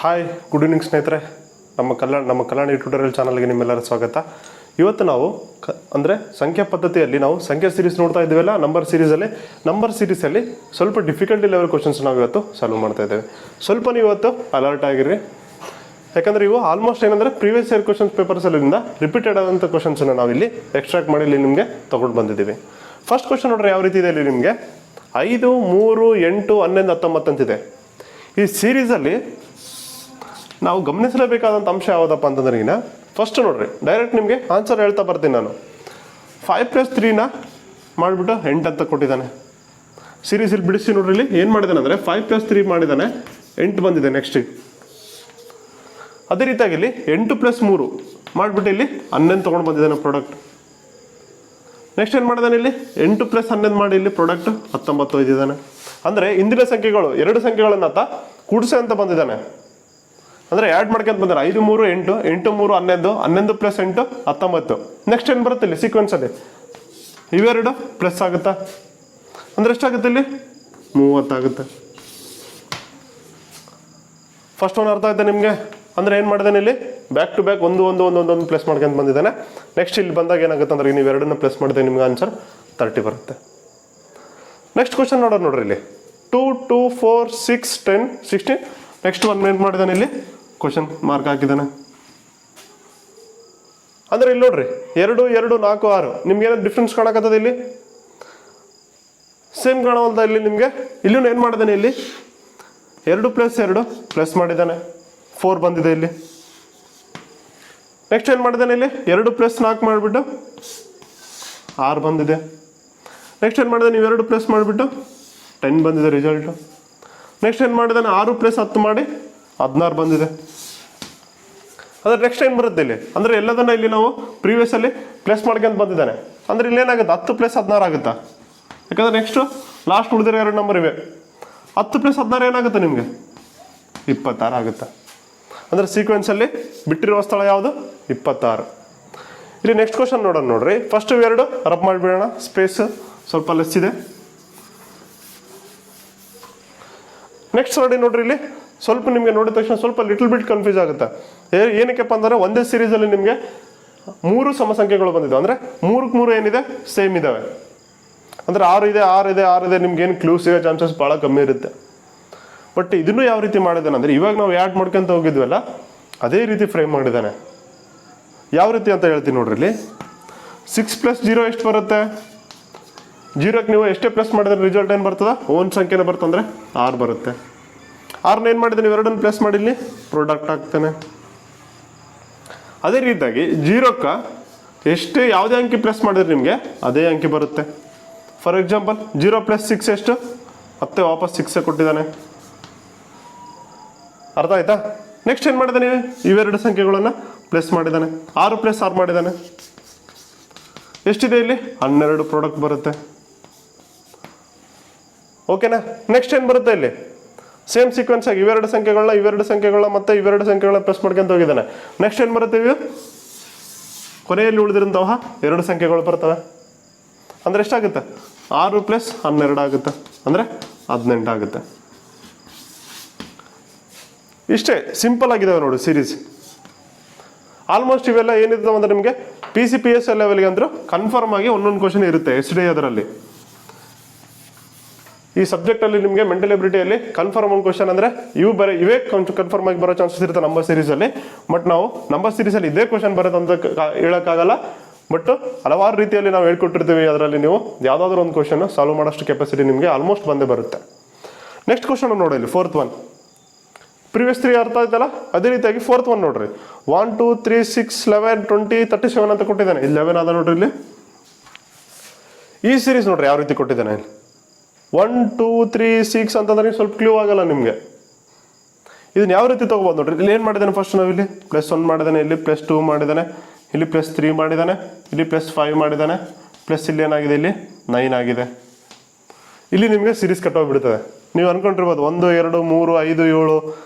Hi, good evening ಸ್ನೇಹಿತರೆ. ನಮ್ಮ ಕಲ್ಯಾಣಿ tutorial ಚಾನಲ್ಗೆ ನಿಮ್ಮೆಲ್ಲರ ಸ್ವಾಗತ. ಇವತ್ತು ನಾವು ಅಂದರೆ ಸಂಖ್ಯಾ ಪದ್ಧತಿಯಲ್ಲಿ ನಾವು ಸಂಖ್ಯಾ ಸೀರೀಸ್ ನೋಡ್ತಾ ಇದ್ದೀವಲ್ಲ, ನಂಬರ್ ಸೀರೀಸಲ್ಲಿ ಸ್ವಲ್ಪ ಡಿಫಿಕಲ್ಟಿ ಲೆವೆಲ್ ಕ್ವಶನ್ಸ್ ನಾವು ಇವತ್ತು ಸಾಲ್ವ್ ಮಾಡ್ತಾ ಇದ್ದೇವೆ. ಸ್ವಲ್ಪ ನೀವು ಇವತ್ತು ಅಲರ್ಟ್ ಆಗಿರಿ, ಯಾಕಂದರೆ ಇವು ಆಲ್ಮೋಸ್ಟ್ ಏನಂದರೆ ಪ್ರೀವಿಯಸ್ ಇಯರ್ ಕ್ವಶನ್ಸ್ ಪೇಪರ್ಸಲ್ಲಿಂದ ರಿಪೀಟೆಡ್ ಆದಂಥ ಕ್ವಶನ್ಸನ್ನು ನಾವಿಲ್ಲಿ ಎಕ್ಸ್ಟ್ರಾಕ್ಟ್ ಮಾಡಿ ಇಲ್ಲಿ ನಿಮಗೆ ತೊಗೊಂಡು ಬಂದಿದ್ದೀವಿ. ಫಸ್ಟ್ ಕ್ವಶನ್ ನೋಡ್ರಿ ಯಾವ ರೀತಿ ಇದೆ. ಇಲ್ಲಿ ನಿಮಗೆ 5, 3, 8, 11, 19 ಅಂತಿದೆ. ಈ ಸೀರೀಸಲ್ಲಿ ನಾವು ಗಮನಿಸಲೇಬೇಕಾದಂಥ ಅಂಶ ಯಾವುದಪ್ಪ ಅಂತಂದ್ರೆ, ಈಗ ಫಸ್ಟ್ ನೋಡ್ರಿ, ಡೈರೆಕ್ಟ್ ನಿಮಗೆ ಆನ್ಸರ್ ಹೇಳ್ತಾ ಬರ್ತೀನಿ ನಾನು. 5 + 3 ಮಾಡಿಬಿಟ್ಟು 8 ಅಂತ ಕೊಟ್ಟಿದ್ದಾನೆ. ಸೀರೀಸಲ್ಲಿ ಬಿಡಿಸಿ ನೋಡ್ರಿ, ಇಲ್ಲಿ ಏನು ಮಾಡಿದ್ದಾನೆ ಅಂದರೆ 5 + 3 ಮಾಡಿದ್ದಾನೆ, 8 ಬಂದಿದೆ. ನೆಕ್ಸ್ಟ್ ಅದೇ ರೀತಿಯಾಗಿ ಇಲ್ಲಿ 8 + 3 ಮಾಡಿಬಿಟ್ಟು ಇಲ್ಲಿ 11 ತೊಗೊಂಡು ಬಂದಿದ್ದಾನೆ ಪ್ರಾಡಕ್ಟ್. ನೆಕ್ಸ್ಟ್ ಏನು ಮಾಡಿದಾನೆ, ಇಲ್ಲಿ 8 + 11 ಮಾಡಿ ಇಲ್ಲಿ ಪ್ರಾಡಕ್ಟ್ 19 ಒಯ್ದಿದ್ದಾನೆ. ಅಂದರೆ ಇಂದಿನ ಸಂಖ್ಯೆಗಳು 2 ಸಂಖ್ಯೆಗಳನ್ನು ಆತ ಕೂಡಿಸೆ ಅಂತ ಬಂದಿದ್ದಾನೆ. ಅಂದರೆ ಆ್ಯಡ್ ಮಾಡ್ಕೊಂತ ಬಂದರೆ 5, 3, 8, 8, 3, 11, 11 + 8, 19. ನೆಕ್ಸ್ಟ್ ಏನು ಬರುತ್ತೆ ಇಲ್ಲಿ ಸೀಕ್ವೆನ್ಸಲ್ಲಿ, ಇವೆರಡು ಪ್ಲಸ್ ಆಗುತ್ತಾ, ಅಂದರೆ ಎಷ್ಟಾಗುತ್ತೆ ಇಲ್ಲಿ 30 ಆಗುತ್ತೆ. ಫಸ್ಟ್ ಒನ್ ಅರ್ಥ ಆಯ್ತಾ ನಿಮಗೆ? ಅಂದರೆ ಏನು ಮಾಡಿದಾನೆ ಇಲ್ಲಿ ಬ್ಯಾಕ್ ಟು ಬ್ಯಾಕ್ ಒಂದು ಪ್ಲಸ್ ಮಾಡ್ಕೊಂತ ಬಂದಿದ್ದಾನೆ. ನೆಕ್ಸ್ಟ್ ಇಲ್ಲಿ ಬಂದಾಗ ಏನಾಗುತ್ತೆ ಅಂದರೆ, ನೀವು ಎರಡನ್ನು ಪ್ಲಸ್ ಮಾಡಿದ್ರೆ ನಿಮ್ಗೆ ಆನ್ಸರ್ 30 ಬರುತ್ತೆ. ನೆಕ್ಸ್ಟ್ ಕ್ವಶನ್ ನೋಡ್ರಿ ಇಲ್ಲಿ 2, 2, 4, 6, 10, 16. ನೆಕ್ಸ್ಟ್ ಒನ್ ಏನು ಮಾಡಿದಾನೆ, ಇಲ್ಲಿ ಕ್ವಶನ್ ಮಾರ್ಕ್ ಹಾಕಿದ್ದಾನೆ. ಅಂದರೆ ಇಲ್ಲಿ ನೋಡ್ರಿ 2, 2, 4, 6 ನಿಮ್ಗೆ ಏನೋ ಡಿಫ್ರೆನ್ಸ್ ಕಾಣಕತ್ತದ, ಇಲ್ಲಿ ಸೇಮ್ ಕಾಣವಲ್ದ. ಇಲ್ಲಿ ನಿಮಗೆ ಇಲ್ಲೂ ಏನು ಮಾಡಿದ್ದಾನೆ, ಇಲ್ಲಿ 2 + 2 ಪ್ಲಸ್ ಮಾಡಿದ್ದಾನೆ, 4 ಬಂದಿದೆ ಇಲ್ಲಿ. ನೆಕ್ಸ್ಟ್ ಏನು ಮಾಡಿದ್ದಾನೆ, ಇಲ್ಲಿ 2 + 4 ಮಾಡಿಬಿಟ್ಟು 6 ಬಂದಿದೆ. ನೆಕ್ಸ್ಟ್ ಏನು ಮಾಡಿದ್ದಾನೆ, ನೀವು 2 ಪ್ಲಸ್ ಮಾಡಿಬಿಟ್ಟು 10 ಬಂದಿದೆ ರಿಸಲ್ಟು. ನೆಕ್ಸ್ಟ್ ಏನು ಮಾಡಿದ್ದಾನೆ, 6 + 10 ಮಾಡಿ 16 ಬಂದಿದೆ. ಅದ್ರ ನೆಕ್ಸ್ಟ್ ಏನು ಬರುತ್ತೆ ಇಲ್ಲಿ ಅಂದರೆ, ಎಲ್ಲದನ್ನ ಇಲ್ಲಿ ನಾವು ಪ್ರೀವಿಯಸ್ಸಲ್ಲಿ ಪ್ಲಸ್ ಮಾಡ್ಕೊಂತ ಬಂದಿದ್ದಾನೆ. ಅಂದರೆ ಇಲ್ಲಿ ಏನಾಗುತ್ತೆ 10 + 16 ಆಗುತ್ತಾ, ಯಾಕಂದರೆ ನೆಕ್ಸ್ಟು ಲಾಸ್ಟ್ ಉಳಿದಿರೋ 2 ನಂಬರ್ ಇವೆ. 10 + 16 ಏನಾಗುತ್ತೆ ನಿಮಗೆ 26 ಆಗುತ್ತೆ. ಅಂದರೆ ಸೀಕ್ವೆನ್ಸಲ್ಲಿ ಬಿಟ್ಟಿರುವ ಸ್ಥಳ ಯಾವುದು 26. ಇಲ್ಲಿ ನೆಕ್ಸ್ಟ್ ಕ್ವಶನ್ ನೋಡೋಣ ನೋಡ್ರಿ. ಫಸ್ಟ್ ಇವೆರಡು ರಬ್ ಮಾಡಿಬಿಡೋಣ, ಸ್ಪೇಸ್ ಸ್ವಲ್ಪ ಲೆಸ್ ಇದೆ. ನೆಕ್ಸ್ಟ್ ನೋಡ್ರಿ ಇಲ್ಲಿ ಸ್ವಲ್ಪ ನಿಮಗೆ ನೋಡಿದ ತಕ್ಷಣ ಸ್ವಲ್ಪ ಲಿಟಲ್ ಬಿಟ್ ಕನ್ಫ್ಯೂಸ್ ಆಗುತ್ತೆ. ಏನಕ್ಕೆಪ್ಪ ಅಂದರೆ, ಒಂದೇ ಸೀರೀಸಲ್ಲಿ ನಿಮಗೆ 3 ಸಮ ಸಂಖ್ಯೆಗಳು ಬಂದಿದ್ದಾವೆ. ಅಂದರೆ 3ಕ್ಕೆ 3 ಏನಿದೆ ಸೇಮ್ ಇದ್ದಾವೆ. ಅಂದರೆ 6 ಇದೆ, ನಿಮ್ಗೆ ಏನು ಕ್ಲೂ ಸಿಗೋ ಚಾನ್ಸಸ್ ಭಾಳ ಕಮ್ಮಿ ಇರುತ್ತೆ. ಬಟ್ ಇದನ್ನು ಯಾವ ರೀತಿ ಮಾಡಿದ್ದಾನೆ ಅಂದರೆ, ಇವಾಗ ನಾವು ಆ್ಯಡ್ ಮಾಡ್ಕೊಂತ ಹೋಗಿದ್ವಲ್ಲ ಅದೇ ರೀತಿ ಫ್ರೇಮ್ ಮಾಡಿದ್ದಾನೆ. ಯಾವ ರೀತಿ ಅಂತ ಹೇಳ್ತೀನಿ ನೋಡ್ರಿ. ಇಲ್ಲಿ 6 + 0 ಎಷ್ಟು ಬರುತ್ತೆ, 0ಕ್ಕೆ ನೀವು ಎಷ್ಟೇ ಪ್ಲಸ್ ಮಾಡಿದ್ರೆ ರಿಸಲ್ಟ್ ಏನು ಬರ್ತದೆ, ಓನ್ ಸಂಖ್ಯೆನೇ ಬರ್ತದೆ, ಅಂದರೆ 6 ಬರುತ್ತೆ. 6ನ ಏನು ಮಾಡಿದೆ, ನೀವು 2 ಪ್ಲಸ್ ಮಾಡಿ ಇಲ್ಲಿ ಪ್ರಾಡಕ್ಟ್ ಆಗ್ತಾನೆ. ಅದೇ ರೀತಿಯಾಗಿ 0ಕ್ಕೆ ಎಷ್ಟೇ ಯಾವುದೇ ಅಂಕಿ ಪ್ಲಸ್ ಮಾಡಿದ್ರೆ ನಿಮಗೆ ಅದೇ ಅಂಕಿ ಬರುತ್ತೆ. ಫಾರ್ ಎಕ್ಸಾಂಪಲ್ 0 + 6 ಎಷ್ಟು, ಮತ್ತೆ ವಾಪಸ್ 6 ಕೊಟ್ಟಿದ್ದಾನೆ. ಅರ್ಥ ಆಯ್ತಾ? ನೆಕ್ಸ್ಟ್ ಏನು ಮಾಡಿದ್ದಾನೆ, ಇವೆರಡು ಸಂಖ್ಯೆಗಳನ್ನು ಪ್ಲಸ್ ಮಾಡಿದ್ದಾನೆ, 6 + 6 ಮಾಡಿದ್ದಾನೆ. ಎಷ್ಟಿದೆ ಇಲ್ಲಿ 12 ಪ್ರಾಡಕ್ಟ್ ಬರುತ್ತೆ. ಓಕೆನಾ? ನೆಕ್ಸ್ಟ್ ಏನು ಬರುತ್ತೆ, ಇಲ್ಲಿ ಸೇಮ್ ಸೀಕ್ವೆನ್ಸ್ ಆಗಿ ಇವೆರಡು ಸಂಖ್ಯೆಗಳನ್ನ ಮತ್ತೆ ಇವೆರಡು ಸಂಖ್ಯೆಗಳನ್ನ ಪ್ಲಸ್ ಮಾಡ್ಕೊಂತ ಹೋಗಿದ್ದಾನೆ. ನೆಕ್ಸ್ಟ್ ಏನು ಬರುತ್ತೆ, ಇವು ಕೊನೆಯಲ್ಲಿ ಉಳಿದಿರಂತಹ 2 ಸಂಖ್ಯೆಗಳು ಬರ್ತವೆ. ಅಂದರೆ ಎಷ್ಟಾಗುತ್ತೆ 6 + 12 ಆಗುತ್ತೆ, ಅಂದರೆ 18 ಆಗುತ್ತೆ. ಇಷ್ಟೇ ಸಿಂಪಲ್ ಆಗಿದ್ದಾವೆ ನೋಡಿ ಸೀರೀಸ್. ಆಲ್ಮೋಸ್ಟ್ ಇವೆಲ್ಲ ಏನಿದ್ದಾವೆ ಅಂದರೆ ನಿಮಗೆ PSI ಲೆವೆಲ್ಗೆ ಅಂದರೂ ಕನ್ಫರ್ಮ್ ಆಗಿ ಒಂದೊಂದು ಕ್ವಶನ್ ಇರುತ್ತೆ SDA ಅದರಲ್ಲಿ. ಈ ಸಬ್ಜೆಕ್ಟಲ್ಲಿ ನಿಮಗೆ ಮೆಂಟಲ್ ಎಬಿಲಿಟಿಯಲ್ಲಿ ಕನ್ಫರ್ಮ್ ಒಂದು ಕ್ವಶನ್ ಅಂದರೆ ಇವೇ ಕನ್ಫರ್ಮ್ ಆಗಿ ಬರೋ ಚಾನ್ಸಸ್ ಇರುತ್ತೆ ನಂಬರ್ ಸೀರೀಸಲ್ಲಿ. ಬಟ್ ನಾವು ನಂಬರ್ ಸೀರೀಸಲ್ಲಿ ಇದೇ ಕ್ವಶನ್ ಬರುತ್ತೆ ಅಂತ ಹೇಳೋಕ್ಕಾಗಲ್ಲ. ಬಟ್ ಹಲವಾರು ರೀತಿಯಲ್ಲಿ ನಾವು ಹೇಳ್ಕೊಟ್ಟಿರ್ತೀವಿ. ಅದರಲ್ಲಿ ನೀವು ಯಾವುದಾದ್ರೂ ಒಂದು ಕ್ವಶನ್ ಸಾಲ್ವ್ ಮಾಡೋಷ್ಟು ಕೆಪಾಸಿಟಿ ನಿಮಗೆ ಆಲ್ಮೋಸ್ಟ್ ಬಂದೇ ಬರುತ್ತೆ. ನೆಕ್ಸ್ಟ್ ಕ್ವಶನ್ ನೋಡಿ, ಇಲ್ಲಿ 4th ಒನ್. ಪ್ರೀವಿಯಸ್ 3 ಅರ್ಥ ಆಯ್ತಲ್ಲ, ಅದೇ ರೀತಿಯಾಗಿ 4th ಒನ್ ನೋಡ್ರಿ. 1, 2, 3, 6, 11, 20, 37 ಅಂತ ಕೊಟ್ಟಿದ್ದಾನೆ. 11 ಆದ ನೋಡ್ರಿ. ಇಲ್ಲಿ ಈ ಸೀರೀಸ್ ನೋಡ್ರಿ ಯಾವ ರೀತಿ ಕೊಟ್ಟಿದ್ದಾನೆ. 1, 2, 3, 6 ಅಂತಂದ್ರೆ ಸ್ವಲ್ಪ ಕ್ಲೂ ಆಗಲ್ಲ ನಿಮಗೆ. ಇದನ್ನ ಯಾವ ರೀತಿ ತೊಗೋಬೋದು ನೋಡ್ರಿ. ಇಲ್ಲಿ ಏನು ಮಾಡಿದ್ದಾನೆ, ಫಸ್ಟ್ ನಾವು ಇಲ್ಲಿ +1 ಮಾಡಿದ್ದಾನೆ, ಇಲ್ಲಿ +2 ಮಾಡಿದ್ದಾನೆ, ಇಲ್ಲಿ +3 ಮಾಡಿದ್ದಾನೆ, ಇಲ್ಲಿ +5 ಮಾಡಿದ್ದಾನೆ, ಪ್ಲಸ್ ಇಲ್ಲಿ ಏನಾಗಿದೆ, ಇಲ್ಲಿ 9 ಆಗಿದೆ. ಇಲ್ಲಿ ನಿಮಗೆ ಸೀರೀಸ್ ಕಟ್ಟೋಗ್ಬಿಡ್ತದೆ. ನೀವು ಅನ್ಕೊಂಡಿರ್ಬೋದು 1, 2, 3, 5, 7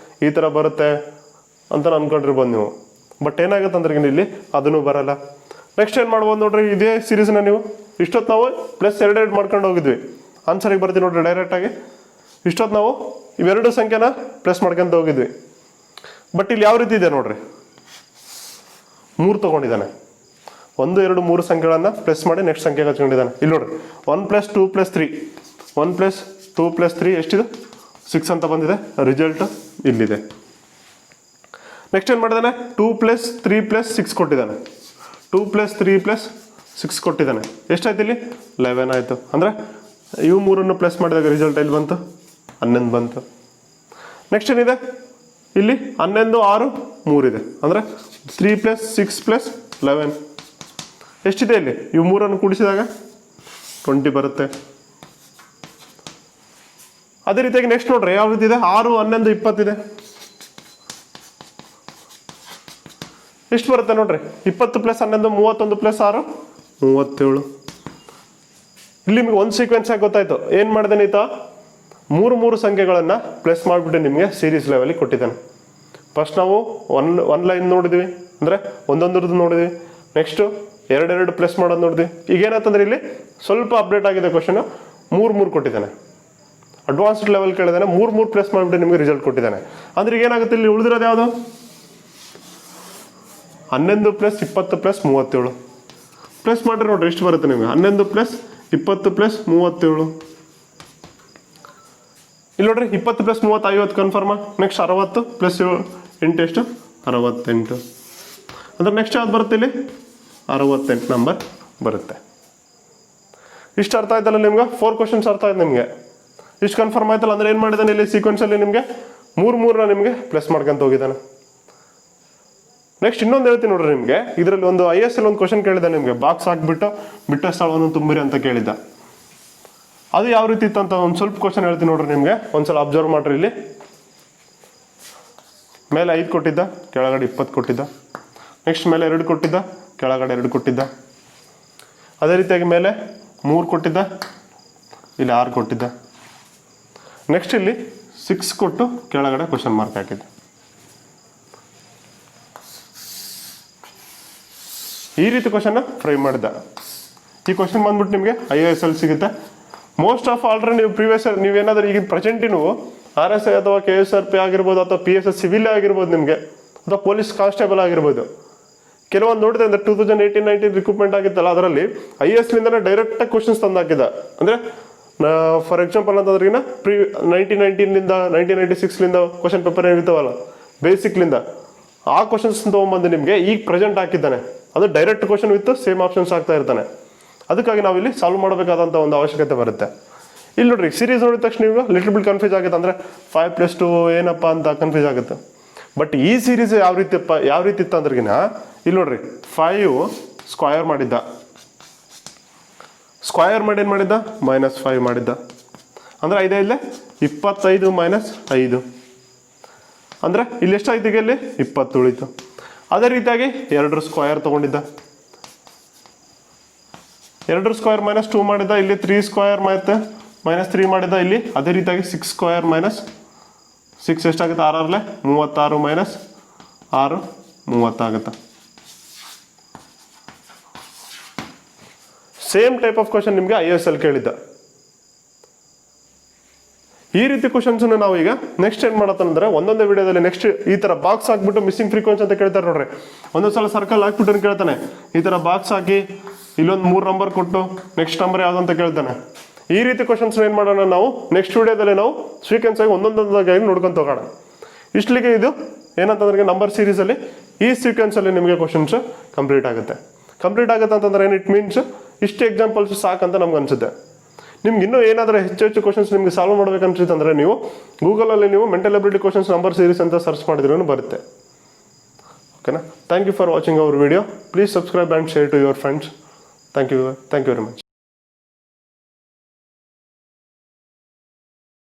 ಈ ಥರ ಬರುತ್ತೆ ಅಂತ ಅನ್ಕೊಂಡಿರ್ಬೋದು ನೀವು. ಬಟ್ ಏನಾಗುತ್ತೆ ಅಂದ್ರೆ ಇಲ್ಲಿ ಅದನ್ನು ಬರಲ್ಲ. ನೆಕ್ಸ್ಟ್ ಏನು ಮಾಡ್ಬೋದು ನೋಡ್ರಿ, ಇದೇ ಸೀರೀಸ್ನ ನೀವು ಇಷ್ಟೊತ್ತು ನಾವು +2 ಮಾಡ್ಕೊಂಡು ಹೋಗಿದ್ವಿ, ಆನ್ಸರಿಗೆ ಬರ್ತೀವಿ ನೋಡ್ರಿ ಡೈರೆಕ್ಟಾಗಿ. ಇಷ್ಟೊತ್ತು ನಾವು ಇವೆರಡು ಸಂಖ್ಯೆನ ಪ್ಲಸ್ ಮಾಡ್ಕೊಂತ ಹೋಗಿದ್ವಿ. ಬಟ್ ಇಲ್ಲಿ ಯಾವ ರೀತಿ ಇದೆ ನೋಡ್ರಿ, 3 ತಗೊಂಡಿದ್ದಾನೆ, 1 2 3 ಸಂಖ್ಯೆಗಳನ್ನು ಪ್ಲಸ್ ಮಾಡಿ ನೆಕ್ಸ್ಟ್ ಸಂಖ್ಯೆಗೆ ಹಚ್ಕೊಂಡಿದ್ದಾನೆ. ಇಲ್ಲಿ ನೋಡ್ರಿ 1 + 2 + 3 1 + 2 + 3 ಎಷ್ಟಿದೆ 6 ಅಂತ ಬಂದಿದೆ. ರಿಸಲ್ಟ್ ಇಲ್ಲಿದೆ. ನೆಕ್ಸ್ಟ್ ಏನು ಮಾಡಿದ್ದಾನೆ, 2 + 3 + 6 ಕೊಟ್ಟಿದ್ದಾನೆ. 2 + 3 + 6 ಕೊಟ್ಟಿದ್ದಾನೆ. ಎಷ್ಟಾಯ್ತು ಇಲ್ಲಿ 11 ಆಯಿತು. ಅಂದರೆ ಇವು 3 ಪ್ಲಸ್ ಮಾಡಿದಾಗ ರಿಸಲ್ಟ್ ಎಲ್ಲಿ ಬಂತು 11 ಬಂತು. ನೆಕ್ಸ್ಟ್ ಏನಿದೆ ಇಲ್ಲಿ 11 6 3 ಇದೆ. ಅಂದರೆ 3 + 6 + 11 ಎಷ್ಟಿದೆ ಇಲ್ಲಿ, ಇವು 3 ಕೂಡಿಸಿದಾಗ 20 ಬರುತ್ತೆ. ಅದೇ ರೀತಿಯಾಗಿ ನೆಕ್ಸ್ಟ್ ನೋಡ್ರಿ ಯಾವ ರೀತಿ ಇದೆ, 6 11 20 ಇದೆ. ಎಷ್ಟು ಬರುತ್ತೆ ನೋಡ್ರಿ, 20 + 11 31 + 6 37. ಇಲ್ಲಿ ನಿಮಗೆ ಒಂದು ಸೀಕ್ವೆನ್ಸ್ ಆಗಿ ಗೊತ್ತಾಯ್ತು. ಏನು ಮಾಡಿದೆ ಈತ 3 ಸಂಖ್ಯೆಗಳನ್ನು ಪ್ಲಸ್ ಮಾಡಿಬಿಟ್ಟು ನಿಮಗೆ ಸೀರೀಸ್ ಲೆವೆಲಿಗೆ ಕೊಟ್ಟಿದ್ದಾನೆ. ಫಸ್ಟ್ ನಾವು ಒನ್ ಲೈನ್ ನೋಡಿದ್ವಿ, ಅಂದರೆ ಒಂದೊಂದ್ರದ್ದು ನೋಡಿದ್ವಿ. ನೆಕ್ಸ್ಟು 2 ಪ್ಲಸ್ ಮಾಡೋದು ನೋಡಿದ್ವಿ. ಈಗ ಏನಾಯ್ತಂದ್ರೆ ಇಲ್ಲಿ ಸ್ವಲ್ಪ ಅಪ್ಡೇಟ್ ಆಗಿದೆ ಕ್ವಶನ್, 3 ಕೊಟ್ಟಿದ್ದಾನೆ. ಅಡ್ವಾನ್ಸ್ಡ್ ಲೆವೆಲ್ ಕೇಳಿದಾನೆ, 3 ಪ್ಲಸ್ ಮಾಡಿಬಿಟ್ಟು ನಿಮಗೆ ರಿಸಲ್ಟ್ ಕೊಟ್ಟಿದ್ದಾನೆ. ಅಂದ್ರೆ ಈಗ ಏನಾಗುತ್ತೆ ಇಲ್ಲಿ ಉಳಿದಿರೋದು ಯಾವುದು 11 + 20 + 37 ಪ್ಲಸ್ ಮಾಡ್ರಿ ನೋಡ್ರಿ ಎಷ್ಟು ಬರುತ್ತೆ ನಿಮಗೆ, 11 + 20 + 37. ಇಲ್ಲಿ ನೋಡ್ರಿ 20 + 30 50 ಕನ್ಫರ್ಮ. ನೆಕ್ಸ್ಟ್ 60 + 8 ಎಷ್ಟು 68. ಅಂದ್ರೆ ನೆಕ್ಸ್ಟ್ ಯಾವ್ದು ಬರುತ್ತೆ ಇಲ್ಲಿ 68 ನಂಬರ್ ಬರುತ್ತೆ. ಇಷ್ಟು ಅರ್ಥ ಆಯ್ತಲ್ಲ ನಿಮ್ಗೆ, 4 ಕ್ವಶನ್ಸ್ ಅರ್ಥ ಆಯ್ತು ನಿಮಗೆ. ಇಷ್ಟು ಕನ್ಫರ್ಮ್ ಆಯ್ತಲ್ಲ. ಅಂದ್ರೆ ಏನು ಮಾಡಿದಾನೆ ಇಲ್ಲಿ ಸೀಕ್ವೆನ್ಸಲ್ಲಿ ನಿಮಗೆ 3 ನಿಮಗೆ ಪ್ಲಸ್ ಮಾಡ್ಕೊಂತ ಹೋಗಿದ್ದಾನೆ. ನೆಕ್ಸ್ಟ್ ಇನ್ನೊಂದು ಹೇಳ್ತೀನಿ ನೋಡ್ರಿ ನಿಮಗೆ, ಇದರಲ್ಲಿ ಒಂದು ISL ಒಂದು ಕ್ವಶನ್ ಕೇಳಿದ ನಿಮಗೆ, ಬಾಕ್ಸ್ ಹಾಕ್ಬಿಟ್ಟು ಬಿಟ್ಟ ಸ್ಥಳವನ್ನು ತುಂಬಿರಿ ಅಂತ ಕೇಳಿದ್ದ. ಅದು ಯಾವ ರೀತಿ ಇತ್ತು ಅಂತ ಒಂದು ಸ್ವಲ್ಪ ಕ್ವಶನ್ ಹೇಳ್ತೀನಿ ನೋಡ್ರಿ ನಿಮಗೆ, ಒಂದ್ಸಲ ಅಬ್ಸರ್ವ್ ಮಾಡ್ರಿ. ಇಲ್ಲಿ ಮೇಲೆ 5 ಕೊಟ್ಟಿದ್ದ, ಕೆಳಗಡೆ 20 ಕೊಟ್ಟಿದ್ದ. ನೆಕ್ಸ್ಟ್ ಮೇಲೆ 2 ಕೊಟ್ಟಿದ್ದ, ಕೆಳಗಡೆ 2 ಕೊಟ್ಟಿದ್ದ. ಅದೇ ರೀತಿಯಾಗಿ ಮೇಲೆ 3 ಕೊಟ್ಟಿದ್ದ, ಇಲ್ಲಿ 6 ಕೊಟ್ಟಿದ್ದ. ನೆಕ್ಸ್ಟ್ ಇಲ್ಲಿ 6 ಕೊಟ್ಟು ಕೆಳಗಡೆ ಕ್ವಶನ್ ಮಾರ್ಕ್ ಹಾಕಿದ್ದ. ಈ ರೀತಿ ಕ್ವಶನ್ ಫ್ರೇಮ್ ಮಾಡಿದ್ದ. ಈ ಕ್ವಶನ್ ಬಂದ್ಬಿಟ್ಟು ನಿಮಗೆ ISL ಸಿಗುತ್ತೆ. ಮೋಸ್ಟ್ ಆಫ್ ಆಲ್ರೆಡಿ ನೀವು ಪ್ರೀವಿಯಸ್ ನೀವೇನಾದ್ರೂ ಈಗ ಪ್ರೆಸೆಂಟ್ ನೀವು RSI ಅಥವಾ KSRP ಆಗಿರ್ಬೋದು, ಅಥವಾ PSI ಸಿವಿಲ್ ಆಗಿರ್ಬೋದು ನಿಮಗೆ, ಅಥವಾ ಪೊಲೀಸ್ ಕಾನ್ಸ್ಟೇಬಲ್ ಆಗಿರ್ಬೋದು. ಕೆಲವೊಂದು ನೋಡಿದ್ರೆ ಅಂದರೆ 2018-19 ರಿಕ್ರೂಟ್ಮೆಂಟ್ ಆಗಿತ್ತಲ್ಲ, ಅದರಲ್ಲಿ ISಲಿಂದನೇ ಡೈರೆಕ್ಟಾಗಿ ಕ್ವಶನ್ಸ್ ತಂದು ಹಾಕಿದ. ಅಂದರೆ ಫಾರ್ ಎಕ್ಸಾಂಪಲ್ ಅಂತಂದ್ರೆ 1919ಲಿಂದ 1996ಲಿಂದ ಕ್ವಶನ್ ಪೇಪರ್ ಏನಿರ್ತಾವಲ್ಲ ಬೇಸಿಕ್ಲಿಂದ, ಆ ಕ್ವಶನ್ಸ್ ತೊಗೊಂಬಂದು ನಿಮಗೆ ಈಗ ಪ್ರೆಸೆಂಟ್ ಹಾಕಿದ್ದಾನೆ. ಅದು direct question with same options ಆಗ್ತಾ ಇರ್ತಾನೆ. ಅದಕ್ಕಾಗಿ ನಾವು ಇಲ್ಲಿ ಸಾಲ್ವ್ ಮಾಡಬೇಕಾದಂಥ ಒಂದು ಅವಶ್ಯಕತೆ ಬರುತ್ತೆ. ಇಲ್ಲಿ ನೋಡ್ರಿ ಸೀರೀಸ್ ನೋಡಿದ ತಕ್ಷಣ ನೀವು ಲಿಟಲ್ ಬಿಟ್ ಕನ್ಫ್ಯೂಸ್ ಆಗುತ್ತೆ. ಅಂದರೆ 5 + 2 ಏನಪ್ಪ ಅಂತ ಕನ್ಫ್ಯೂಸ್ ಆಗುತ್ತೆ. ಬಟ್ ಈ ಸೀರೀಸ್ ಯಾವ ರೀತಿ ಇತ್ತು ಅಂದ್ರಿಗಿನ ಇಲ್ಲಿ ನೋಡ್ರಿ 5 ಸ್ಕ್ವಯರ್ ಮಾಡಿದ್ದ, ಸ್ಕ್ವಯರ್ ಮಾಡಿ ಏನು ಮಾಡಿದ್ದ -5 ಮಾಡಿದ್ದ. ಅಂದರೆ 5 ಇಲ್ಲೇ 25 - 5 ಅಂದರೆ ಇಲ್ಲಿ ಎಷ್ಟಾಯ್ತು, ಈಗ ಇಲ್ಲಿ 20 ಉಳಿತು. ಅದೇ ರೀತಿಯಾಗಿ 2 ಸ್ಕ್ವಯರ್ ತೊಗೊಂಡಿದ್ದ, 2 ಸ್ಕ್ವಯರ್ -2 ಮಾಡಿದ್ದ. ಇಲ್ಲಿ 3 ಸ್ಕ್ವಯರ್ ಮತ್ತೆ -3 ಮಾಡಿದ್ದ. ಇಲ್ಲಿ ಅದೇ ರೀತಿಯಾಗಿ 6 ಸ್ಕ್ವಯರ್ -6 ಎಷ್ಟಾಗುತ್ತೆ 6 36 -6 30 ಆಗುತ್ತೆ. ಸೇಮ್ ಟೈಪ್ ಆಫ್ ಕ್ವಶನ್ ನಿಮಗೆ ISL ಕೇಳಿದ್ದ. ಈ ರೀತಿ ಕ್ವಶನ್ಸ್ ನಾವು ಈಗ ನೆಕ್ಸ್ಟ್ ಏನ್ ಮಾಡತ್ತಂದ್ರೆ ಒಂದೊಂದೇ ವಿಡಿಯೋದಲ್ಲಿ ನೆಕ್ಸ್ಟ್ ಈ ತರ ಬಾಕ್ಸ್ ಹಾಕ್ಬಿಟ್ಟು ಮಿಸ್ಸಿಂಗ್ ಫ್ರೀಕ್ವೆನ್ಸಿ ಅಂತ ಕೇಳ್ತಾರೆ ನೋಡ್ರಿ. ಒಂದೊಂದ್ಸಲ ಸರ್ಕಲ್ ಹಾಕ್ಬಿಟ್ಟು ಕೇಳ್ತಾನೆ, ಈ ತರ ಬಾಕ್ಸ್ ಹಾಕಿ ಇಲ್ಲೊಂದು 3 ನಂಬರ್ ಕೊಟ್ಟು ನೆಕ್ಸ್ಟ್ ನಂಬರ್ ಯಾವ್ದು ಅಂತ ಕೇಳ್ತಾನೆ. ಈ ರೀತಿ ಕ್ವಶನ್ಸ್ ಏನ್ ಮಾಡೋಣ ನಾವು ನೆಕ್ಸ್ಟ್ ವಿಡಿಯೋದಲ್ಲಿ ನಾವು ಸೀಕ್ವೆನ್ಸ್ ಆಗಿ ಒಂದೊಂದಾಗಿ ನೋಡ್ಕೊಂತ ಹೋಗೋಣ. ಇಷ್ಟಲಿಗೆ ಇದು ಏನಂತಂದ್ರೆ ನಂಬರ್ ಸೀರೀಸ್ ಅಲ್ಲಿ ಈ ಸೀಕ್ವೆನ್ಸ್ ಅಲ್ಲಿ ನಿಮಗೆ ಕ್ವಶನ್ಸ್ ಕಂಪ್ಲೀಟ್ ಆಗುತ್ತೆ ಅಂತಂದ್ರೆ ಏನು ಇಟ್ ಮೀನ್ಸ್ ಇಷ್ಟು ಎಕ್ಸಾಂಪಲ್ಸ್ ಸಾಕಂತ ನಮ್ಗೆ ಅನ್ಸುತ್ತೆ. ನಿಮ್ಗೆ ಇನ್ನೂ ಏನಾದರೂ ಹೆಚ್ಚು ಕ್ವಶನ್ಸ್ ನಿಮಗೆ ಸಾಲ್ವ್ ಮಾಡ್ಬೇಕನ್ಸುತ್ತೆ ಅಂದರೆ ನೀವು ಗೂಗಲಲ್ಲಿ ನೀವು mental ability questions number series ಅಂತ ಸರ್ಚ್ ಮಾಡಿದ್ರೂ ಬರುತ್ತೆ. ಓಕೆನಾ? Thank you for watching our video. Please subscribe and share to your friends. Thank you very much.